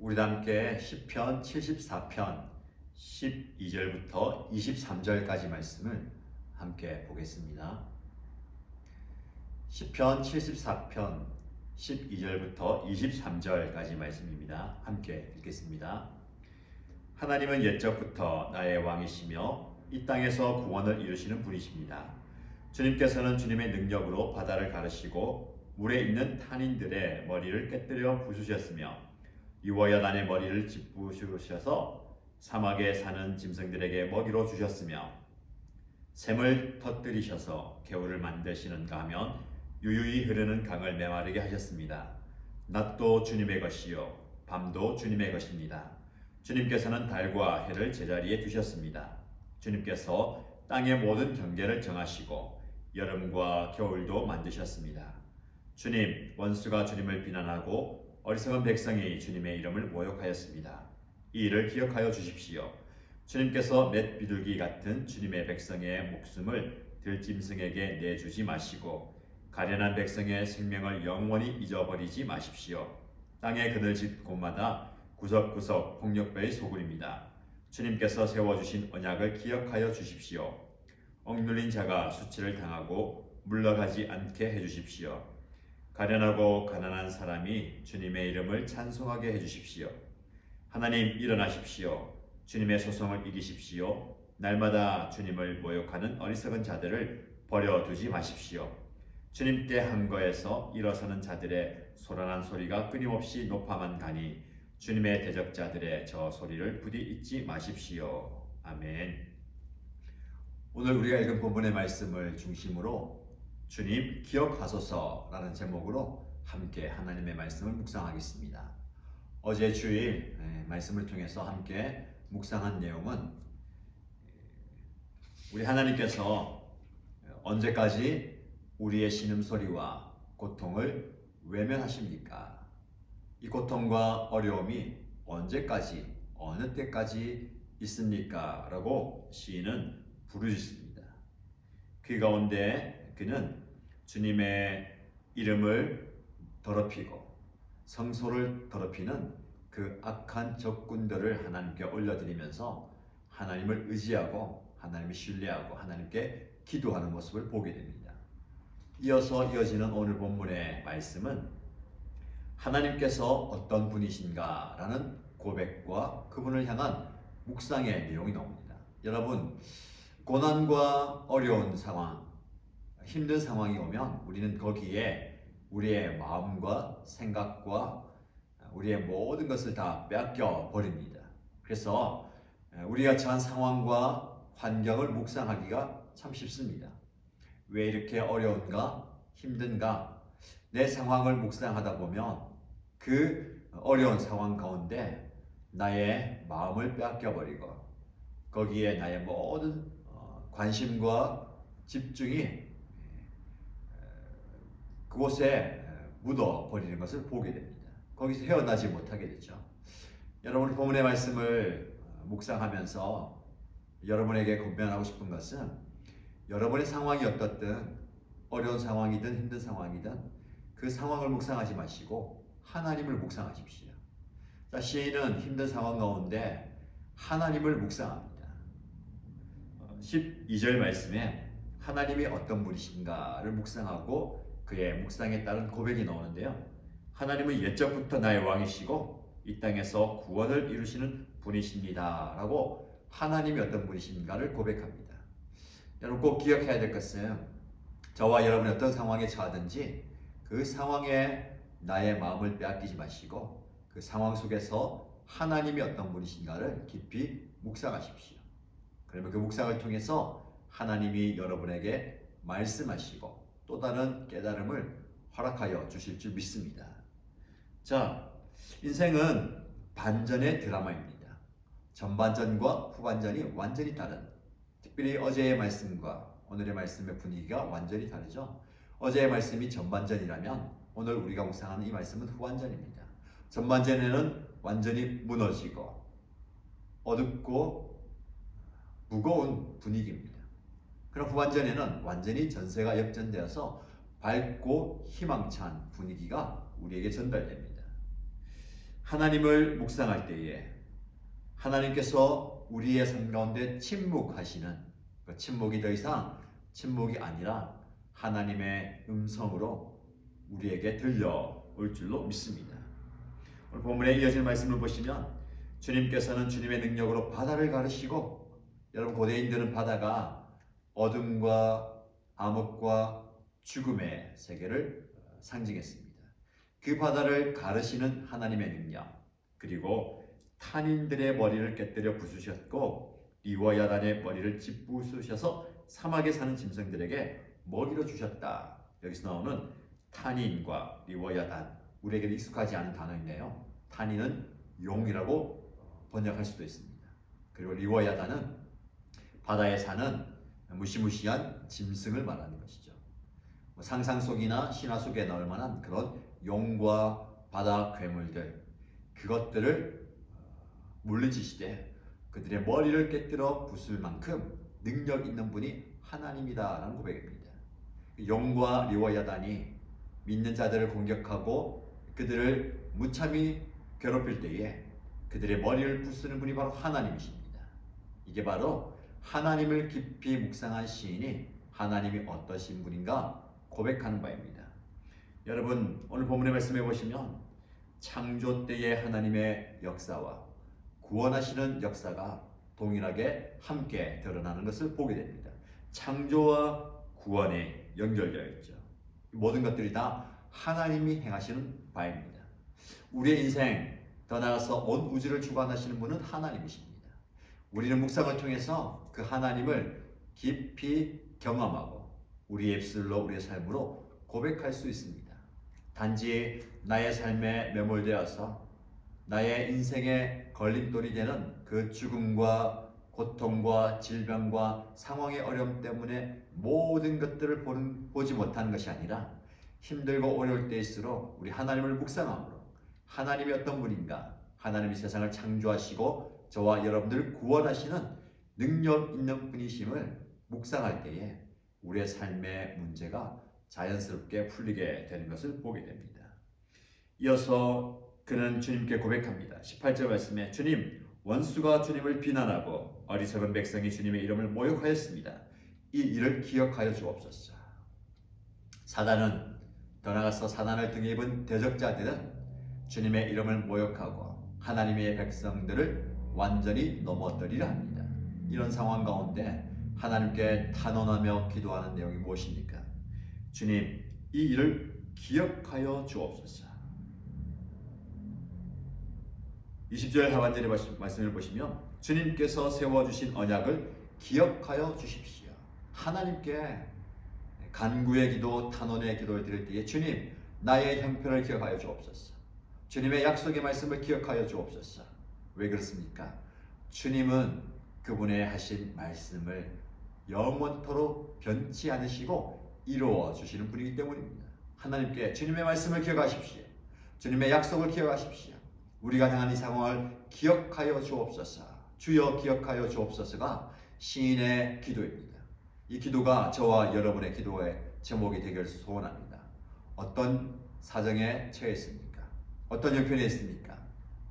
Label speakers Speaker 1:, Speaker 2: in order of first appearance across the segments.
Speaker 1: 우리 함께 시편 74편 12절부터 23절까지 말씀을 함께 보겠습니다. 시편 74편 12절부터 23절까지 말씀입니다. 함께 읽겠습니다. 하나님은 옛적부터 나의 왕이시며 이 땅에서 구원을 이루시는 분이십니다. 주님께서는 주님의 능력으로 바다를 가르시고 물에 있는 탄인들의 머리를 깨뜨려 부수셨으며 유어야단의 머리를 짚부수셔서 사막에 사는 짐승들에게 먹이로 주셨으며 샘을 터뜨리셔서 개울을 만드시는가 하면 유유히 흐르는 강을 메마르게 하셨습니다. 낮도 주님의 것이요 밤도 주님의 것입니다. 주님께서는 달과 해를 제자리에 두셨습니다. 주님께서 땅의 모든 경계를 정하시고 여름과 겨울도 만드셨습니다. 주님, 원수가 주님을 비난하고 어리석은 백성이 주님의 이름을 모욕하였습니다. 이 일을 기억하여 주십시오. 주님께서 맷 비둘기 같은 주님의 백성의 목숨을 들짐승에게 내주지 마시고 가련한 백성의 생명을 영원히 잊어버리지 마십시오. 땅의 그늘진 곳마다 구석구석 폭력배의 소굴입니다. 주님께서 세워주신 언약을 기억하여 주십시오. 억눌린 자가 수치를 당하고 물러가지 않게 해주십시오. 가련하고 가난한 사람이 주님의 이름을 찬송하게 해주십시오. 하나님 일어나십시오. 주님의 소송을 이기십시오. 날마다 주님을 모욕하는 어리석은 자들을 버려두지 마십시오. 주님께 한 거에서 일어서는 자들의 소란한 소리가 끊임없이 높아만 가니 주님의 대적자들의 저 소리를 부디 잊지 마십시오. 아멘. 오늘 우리가 읽은 본문의 말씀을 중심으로 주님 기억하소서라는 제목으로 함께 하나님의 말씀을 묵상하겠습니다. 어제 주일 말씀을 통해서 함께 묵상한 내용은 우리 하나님께서 언제까지 우리의 신음소리와 고통을 외면하십니까? 이 고통과 어려움이 언제까지 어느 때까지 있습니까? 라고 시인은 부르짖습니다. 그 가운데 그는 주님의 이름을 더럽히고 성소를 더럽히는 그 악한 적군들을 하나님께 올려드리면서 하나님을 의지하고 하나님을 신뢰하고 하나님께 기도하는 모습을 보게 됩니다. 이어서 이어지는 오늘 본문의 말씀은 하나님께서 어떤 분이신가 라는 고백과 그분을 향한 묵상의 내용이 나옵니다. 여러분, 고난과 어려운 상황, 힘든 상황이 오면 우리는 거기에 우리의 마음과 생각과 우리의 모든 것을 다 빼앗겨 버립니다. 그래서 우리가 처한 상황과 환경을 묵상하기가 참 쉽습니다. 왜 이렇게 어려운가, 힘든가? 내 상황을 묵상하다 보면 그 어려운 상황 가운데 나의 마음을 빼앗겨 버리고 거기에 나의 모든 관심과 집중이 그곳에 묻어버리는 것을 보게 됩니다. 거기서 헤어나지 못하게 되죠. 여러분 본문의 말씀을 묵상하면서 여러분에게 권면하고 싶은 것은 여러분의 상황이 어떻든 어려운 상황이든 힘든 상황이든 그 상황을 묵상하지 마시고 하나님을 묵상하십시오. 자, 시인은 힘든 상황 가운데 하나님을 묵상합니다. 12절 말씀에 하나님이 어떤 분이신가를 묵상하고 그의 묵상에 따른 고백이 나오는데요. 하나님은 옛적부터 나의 왕이시고 이 땅에서 구원을 이루시는 분이십니다 라고 하나님이 어떤 분이신가를 고백합니다. 여러분 꼭 기억해야 될 것은 저와 여러분이 어떤 상황에 처하든지 그 상황에 나의 마음을 빼앗기지 마시고 그 상황 속에서 하나님이 어떤 분이신가를 깊이 묵상하십시오. 그러면 그 묵상을 통해서 하나님이 여러분에게 말씀하시고 또 다른 깨달음을 허락하여 주실 줄 믿습니다. 자, 인생은 반전의 드라마입니다. 전반전과 후반전이 완전히 다른, 특별히 어제의 말씀과 오늘의 말씀의 분위기가 완전히 다르죠. 어제의 말씀이 전반전이라면 오늘 우리가 묵상하는 이 말씀은 후반전입니다. 전반전에는 완전히 무너지고 어둡고 무거운 분위기입니다. 그럼 후반전에는 완전히 전세가 역전되어서 밝고 희망찬 분위기가 우리에게 전달됩니다. 하나님을 묵상할 때에 하나님께서 우리의 삶 가운데 침묵하시는 그 침묵이 더 이상 침묵이 아니라 하나님의 음성으로 우리에게 들려올 줄로 믿습니다. 오늘 본문에 이어진 말씀을 보시면 주님께서는 주님의 능력으로 바다를 가르시고, 여러분 고대인들은 바다가 어둠과 암흑과 죽음의 세계를 상징했습니다. 그 바다를 가르시는 하나님의 능력, 그리고 탄인들의 머리를 깨뜨려 부수셨고 리워야단의 머리를 짓부수셔서 사막에 사는 짐승들에게 먹이로 주셨다. 여기서 나오는 탄인과 리워야단, 우리에게 익숙하지 않은 단어인데요. 탄인은 용이라고 번역할 수도 있습니다. 그리고 리워야단은 바다에 사는 무시무시한 짐승을 말하는 것이죠. 상상 속이나 신화 속에 넣을 만한 그런 용과 바다 괴물들, 그것들을 물리치시되 그들의 머리를 깨뜨려 부술 만큼 능력 있는 분이 하나님이다라는 고백입니다. 용과 리워야단이 믿는 자들을 공격하고 그들을 무참히 괴롭힐 때에 그들의 머리를 부수는 분이 바로 하나님이십니다. 이게 바로 하나님을 깊이 묵상한 시인이 하나님이 어떠신 분인가 고백하는 바입니다. 여러분, 오늘 본문의 말씀해 보시면 창조 때의 하나님의 역사와 구원하시는 역사가 동일하게 함께 드러나는 것을 보게 됩니다. 창조와 구원에 연결되어 있죠. 모든 것들이 다 하나님이 행하시는 바입니다. 우리의 인생, 더 나아가서 온 우주를 주관하시는 분은 하나님이십니다. 우리는 묵상을 통해서 그 하나님을 깊이 경험하고 우리의 입술로, 우리의 삶으로 고백할 수 있습니다. 단지 나의 삶에 매몰되어서 나의 인생의 걸림돌이 되는 그 죽음과 고통과 질병과 상황의 어려움 때문에 모든 것들을 보지 못하는 것이 아니라 힘들고 어려울 때일수록 우리 하나님을 묵상함으로 하나님이 어떤 분인가, 하나님이 세상을 창조하시고 저와 여러분들을 구원하시는 능력 있는 분이심을 묵상할 때에 우리의 삶의 문제가 자연스럽게 풀리게 되는 것을 보게 됩니다. 이어서 그는 주님께 고백합니다. 18절 말씀에 주님, 원수가 주님을 비난하고 어리석은 백성이 주님의 이름을 모욕하였습니다. 이 일을 기억하여 주옵소서. 사단은, 더 나아가서 사단을 등에 입은 대적자들은 주님의 이름을 모욕하고 하나님의 백성들을 완전히 넘어뜨리려 합니다. 이런 상황 가운데 하나님께 탄원하며 기도하는 내용이 무엇입니까? 주님, 이 일을 기억하여 주옵소서. 20절 하반절의 말씀을 보시면 주님께서 세워주신 언약을 기억하여 주십시오. 하나님께 간구의 기도, 탄원의 기도를 드릴 때에 주님, 나의 형편을 기억하여 주옵소서. 주님의 약속의 말씀을 기억하여 주옵소서. 왜 그렇습니까? 주님은 그분의 하신 말씀을 영원토록 변치 않으시고 이루어 주시는 분이기 때문입니다. 하나님께 주님의 말씀을 기억하십시오. 주님의 약속을 기억하십시오. 우리가 향한 이 상황을 기억하여 주옵소서. 주여 기억하여 주옵소서가 시인의 기도입니다. 이 기도가 저와 여러분의 기도의 제목이 되기를 소원합니다. 어떤 사정에 처했습니까? 어떤 형편에 있습니까?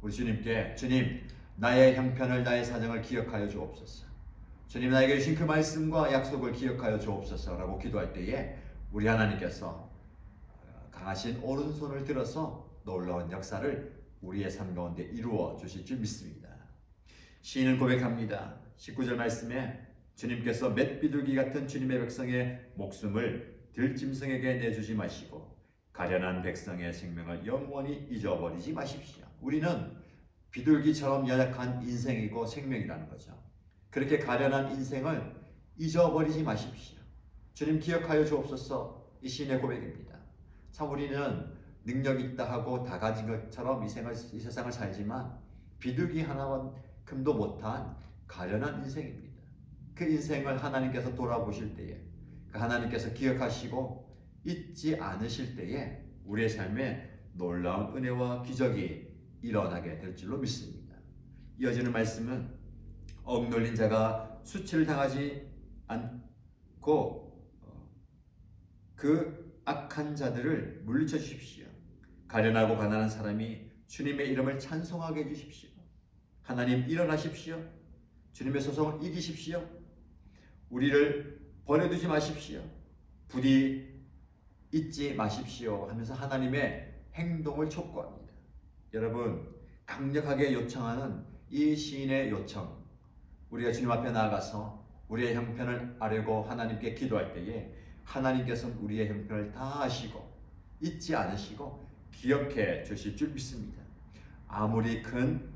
Speaker 1: 우리 주님께 주님, 나의 형편을, 나의 사정을 기억하여 주옵소서. 주님, 나에게 주신 그 말씀과 약속을 기억하여 주옵소서라고 기도할 때에 우리 하나님께서 강하신 오른손을 들어서 놀라운 역사를 우리의 삶 가운데 이루어 주실 줄 믿습니다. 시인은 고백합니다. 19절 말씀에 주님께서 맷비둘기 같은 주님의 백성의 목숨을 들짐승에게 내주지 마시고 가련한 백성의 생명을 영원히 잊어버리지 마십시오. 우리는 비둘기처럼 연약한 인생이고 생명이라는 거죠. 그렇게 가련한 인생을 잊어버리지 마십시오. 주님 기억하여 주옵소서. 이 시인의 고백입니다. 참 우리는 능력 있다 하고 다 가진 것처럼 이 세상을 살지만 비둘기 하나만큼도 못한 가련한 인생입니다. 그 인생을 하나님께서 돌아보실 때에, 그 하나님께서 기억하시고 잊지 않으실 때에 우리의 삶에 놀라운 은혜와 기적이 일어나게 될 줄로 믿습니다. 이어지는 말씀은 억눌린 자가 수치를 당하지 않고 그 악한 자들을 물리쳐 주십시오. 가련하고 가난한 사람이 주님의 이름을 찬송하게 해주십시오. 하나님 일어나십시오. 주님의 소송을 이기십시오. 우리를 버려두지 마십시오. 부디 잊지 마십시오 하면서 하나님의 행동을 촉구합니다. 여러분, 강력하게 요청하는 이 시인의 요청, 우리가 주님 앞에 나아가서 우리의 형편을 아뢰고 하나님께 기도할 때에 하나님께서는 우리의 형편을 다 아시고 잊지 않으시고 기억해 주실 줄 믿습니다. 아무리 큰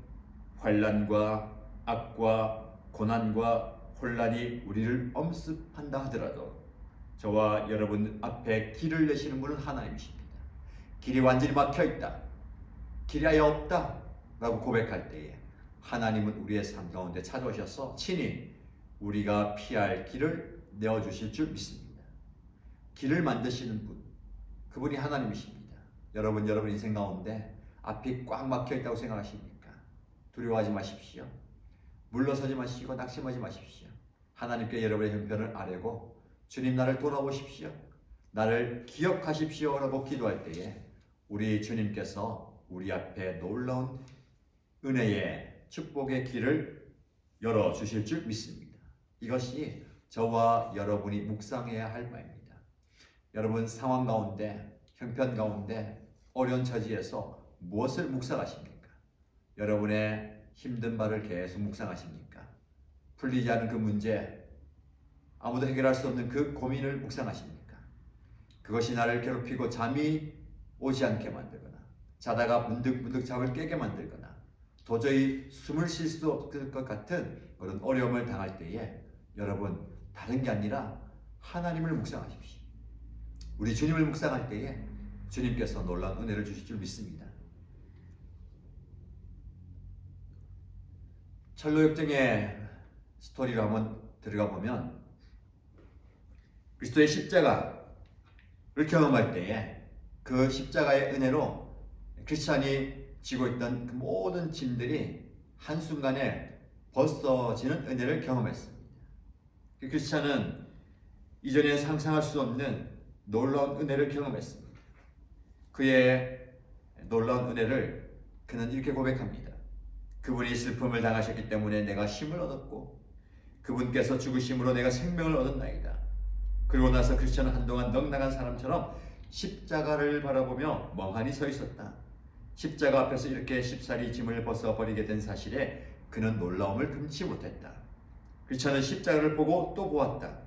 Speaker 1: 환난과 악과 고난과 혼란이 우리를 엄습한다 하더라도 저와 여러분 앞에 길을 내시는 분은 하나님이십니다. 길이 완전히 막혀있다, 길이 아예 없다 라고 고백할 때에 하나님은 우리의 삶 가운데 찾아오셔서 친히 우리가 피할 길을 내어주실 줄 믿습니다. 길을 만드시는 분, 그분이 하나님이십니다. 여러분 인생 가운데 앞이 꽉 막혀있다고 생각하십니까? 두려워하지 마십시오. 물러서지 마시고 낙심하지 마십시오. 하나님께 여러분의 형편을 아뢰고 주님 나를 돌아보십시오, 나를 기억하십시오 라고 기도할 때에 우리 주님께서 우리 앞에 놀라운 은혜의 축복의 길을 열어주실 줄 믿습니다. 이것이 저와 여러분이 묵상해야 할 바입니다. 여러분 상황 가운데, 형편 가운데, 어려운 처지에서 무엇을 묵상하십니까? 여러분의 힘든 바를 계속 묵상하십니까? 풀리지 않은 그 문제, 아무도 해결할 수 없는 그 고민을 묵상하십니까? 그것이 나를 괴롭히고 잠이 오지 않게 만들거나 자다가 문득문득 잠을 깨게 만들거나 도저히 숨을 쉴 수 없을 것 같은 그런 어려움을 당할 때에 여러분 다른 게 아니라 하나님을 묵상하십시오. 우리 주님을 묵상할 때에 주님께서 놀라운 은혜를 주실 줄 믿습니다. 철로역정의 스토리로 한번 들어가 보면 그리스도의 십자가를 경험할 때에 그 십자가의 은혜로 크리스찬이 지고 있던 그 모든 짐들이 한순간에 벗어지는 은혜를 경험했습니다. 그 크리스찬은 이전에 상상할 수 없는 놀라운 은혜를 경험했습니다. 그의 놀라운 은혜를 그는 이렇게 고백합니다. 그분이 슬픔을 당하셨기 때문에 내가 힘을 얻었고 그분께서 죽으심으로 내가 생명을 얻었나이다. 그리고 나서 크리스찬은 한동안 넉나간 사람처럼 십자가를 바라보며 멍하니 서 있었다. 십자가 앞에서 이렇게 쉽사리 짐을 벗어버리게 된 사실에 그는 놀라움을 금치 못했다. 크리스찬은 십자가를 보고 또 보았다.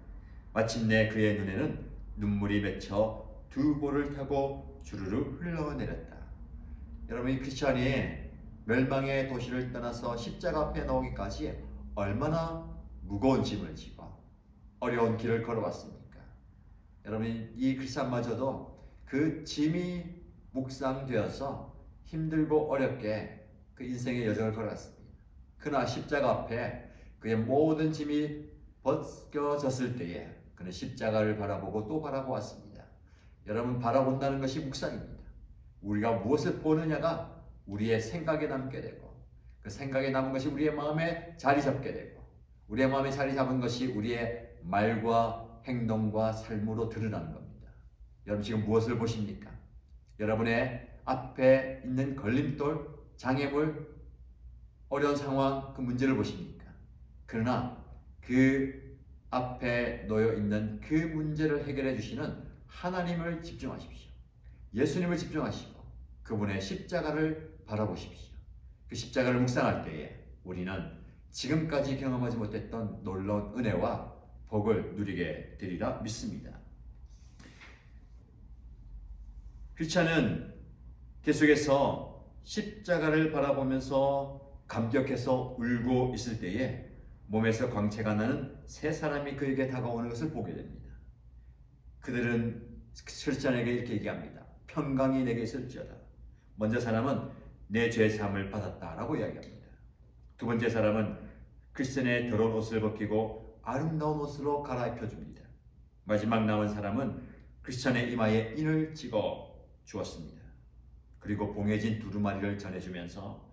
Speaker 1: 마침내 그의 눈에는 눈물이 맺혀 두 볼을 타고 주르르 흘러내렸다. 여러분, 이 크리스찬이 멸망의 도시를 떠나서 십자가 앞에 나오기까지 얼마나 무거운 짐을 지고 어려운 길을 걸어왔습니까? 여러분, 이 크리스찬마저도 그 짐이 묵상되어서 힘들고 어렵게 그 인생의 여정을 걸어갔습니다. 그러나 십자가 앞에 그의 모든 짐이 벗겨졌을 때에 그는 십자가를 바라보고 또 바라보았습니다. 여러분, 바라본다는 것이 묵상입니다. 우리가 무엇을 보느냐가 우리의 생각에 남게 되고 그 생각에 남은 것이 우리의 마음에 자리 잡게 되고 우리의 마음에 자리 잡은 것이 우리의 말과 행동과 삶으로 드러나는 겁니다. 여러분, 지금 무엇을 보십니까? 여러분의 앞에 있는 걸림돌, 장애물, 어려운 상황, 그 문제를 보십니까? 그러나 그 앞에 놓여 있는 그 문제를 해결해 주시는 하나님을 집중하십시오. 예수님을 집중하시고 그분의 십자가를 바라보십시오. 그 십자가를 묵상할 때에 우리는 지금까지 경험하지 못했던 놀라운 은혜와 복을 누리게 되리라 믿습니다. 크리스찬은 계속해서 십자가를 바라보면서 감격해서 울고 있을 때에 몸에서 광채가 나는 세 사람이 그에게 다가오는 것을 보게 됩니다. 그들은 크리스찬에게 이렇게 얘기합니다. 평강이 내게 있을지어다. 먼저 사람은 내 죄 사함을 받았다라고 이야기합니다. 두 번째 사람은 크리스찬의 더러운 옷을 벗기고 아름다운 옷으로 갈아입혀 줍니다. 마지막 남은 사람은 크리스찬의 이마에 인을 찍어 주었습니다. 그리고 봉해진 두루마리를 전해주면서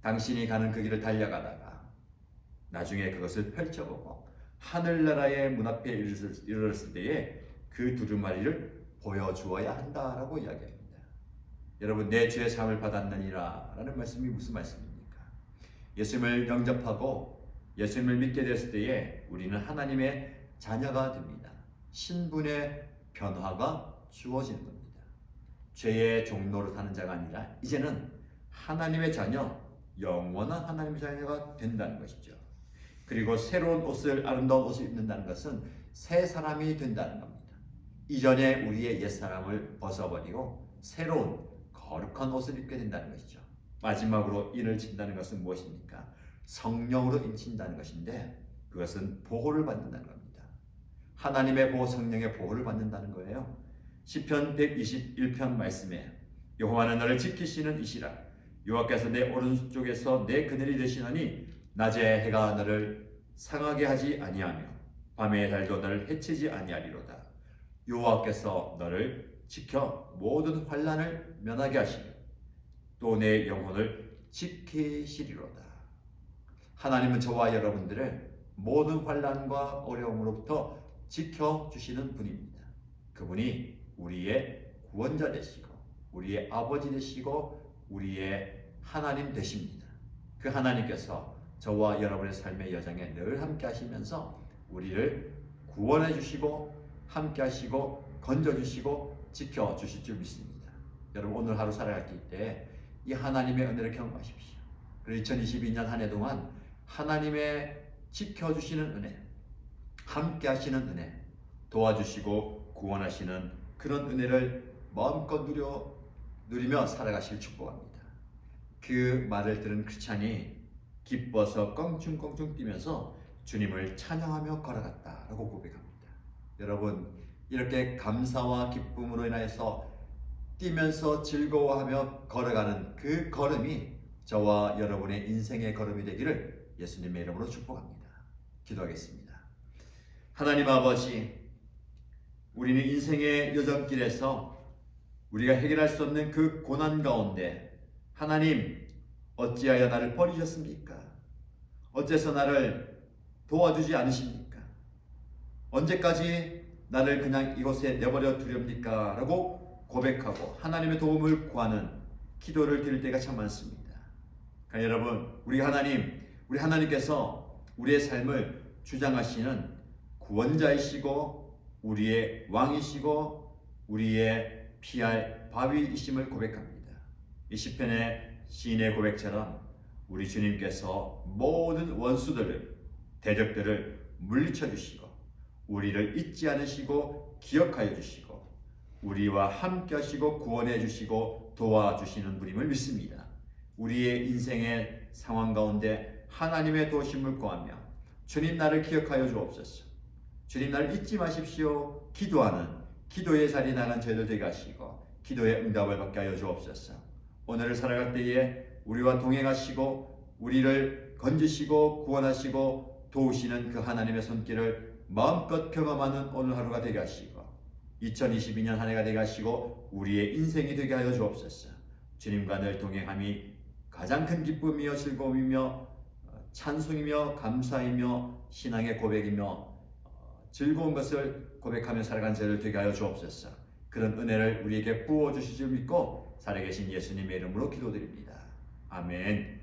Speaker 1: 당신이 가는 그 길을 달려가다가 나중에 그것을 펼쳐보고 하늘나라의 문 앞에 이르렀을 때에 그 두루마리를 보여주어야 한다라고 이야기합니다. 여러분, 내 죄의 사함을 받았느니라 라는 말씀이 무슨 말씀입니까? 예수님을 영접하고 예수님을 믿게 됐을 때에 우리는 하나님의 자녀가 됩니다. 신분의 변화가 주어지는 겁니다. 죄의 종로로 사는 자가 아니라 이제는 하나님의 자녀, 영원한 하나님의 자녀가 된다는 것이죠. 그리고 새로운 옷을, 아름다운 옷을 입는다는 것은 새 사람이 된다는 겁니다. 이전에 우리의 옛사람을 벗어버리고 새로운 거룩한 옷을 입게 된다는 것이죠. 마지막으로 인을 친다는 것은 무엇입니까? 성령으로 인친다는 것인데 그것은 보호를 받는다는 겁니다. 하나님의 보호, 성령의 보호를 받는다는 거예요. 시편 121편 말씀에 여호와는 너를 지키시는 이시라. 여호와께서 내 오른쪽에서 내 그늘이 되시나니 낮에 해가 너를 상하게 하지 아니하며 밤의 달도 너를 해치지 아니하리로다. 여호와께서 너를 지켜 모든 환난을 면하게 하시며 또 내 영혼을 지키시리로다. 하나님은 저와 여러분들을 모든 환난과 어려움으로부터 지켜주시는 분입니다. 그분이 우리의 구원자 되시고 우리의 아버지 되시고 우리의 하나님 되십니다. 그 하나님께서 저와 여러분의 삶의 여정에 늘 함께 하시면서 우리를 구원해 주시고 함께 하시고 건져 주시고 지켜 주실 줄 믿습니다. 여러분, 오늘 하루 살아갈 때 이 하나님의 은혜를 경험하십시오. 그리고 2022년 한 해 동안 하나님의 지켜주시는 은혜, 함께 하시는 은혜, 도와주시고 구원하시는 그런 은혜를 마음껏 누리며 살아가실 축복합니다. 그 말을 들은 크리스찬이 기뻐서 껑충껑충 뛰면서 주님을 찬양하며 걸어갔다라고 고백합니다. 여러분, 이렇게 감사와 기쁨으로 인하여서 뛰면서 즐거워하며 걸어가는 그 걸음이 저와 여러분의 인생의 걸음이 되기를 예수님의 이름으로 축복합니다. 기도하겠습니다. 하나님 아버지, 우리는 인생의 여정길에서 우리가 해결할 수 없는 그 고난 가운데 하나님, 어찌하여 나를 버리셨습니까? 어째서 나를 도와주지 않으십니까? 언제까지 나를 그냥 이곳에 내버려 두렵니까? 라고 고백하고 하나님의 도움을 구하는 기도를 드릴 때가 참 많습니다. 그러니까 여러분, 우리 하나님께서 우리의 삶을 주장하시는 구원자이시고 우리의 왕이시고 우리의 피할 바위이심을 고백합니다. 이 시편의 시인의 고백처럼 우리 주님께서 모든 원수들을, 대적들을 물리쳐 주시고 우리를 잊지 않으시고 기억하여 주시고 우리와 함께 하시고 구원해 주시고 도와주시는 분임을 믿습니다. 우리의 인생의 상황 가운데 하나님의 도우심을 구하며 주님, 나를 기억하여 주옵소서. 주님, 나를 잊지 마십시오. 기도하는 기도의 자리에 나간 저희들 되게 하시고 기도의 응답을 받게 하여 주옵소서. 오늘을 살아갈 때에 우리와 동행하시고 우리를 건지시고 구원하시고 도우시는 그 하나님의 손길을 마음껏 경험하는 오늘 하루가 되게 하시고 2022년 한 해가 되게 하시고 우리의 인생이 되게 하여 주옵소서. 주님과 늘 동행함이 가장 큰 기쁨이며 즐거움이며 찬송이며 감사이며 신앙의 고백이며 즐거운 것을 고백하며 살아간 저희를 되게 하여 주옵소서. 그런 은혜를 우리에게 부어주실 줄 믿고 살아계신 예수님의 이름으로 기도드립니다. 아멘.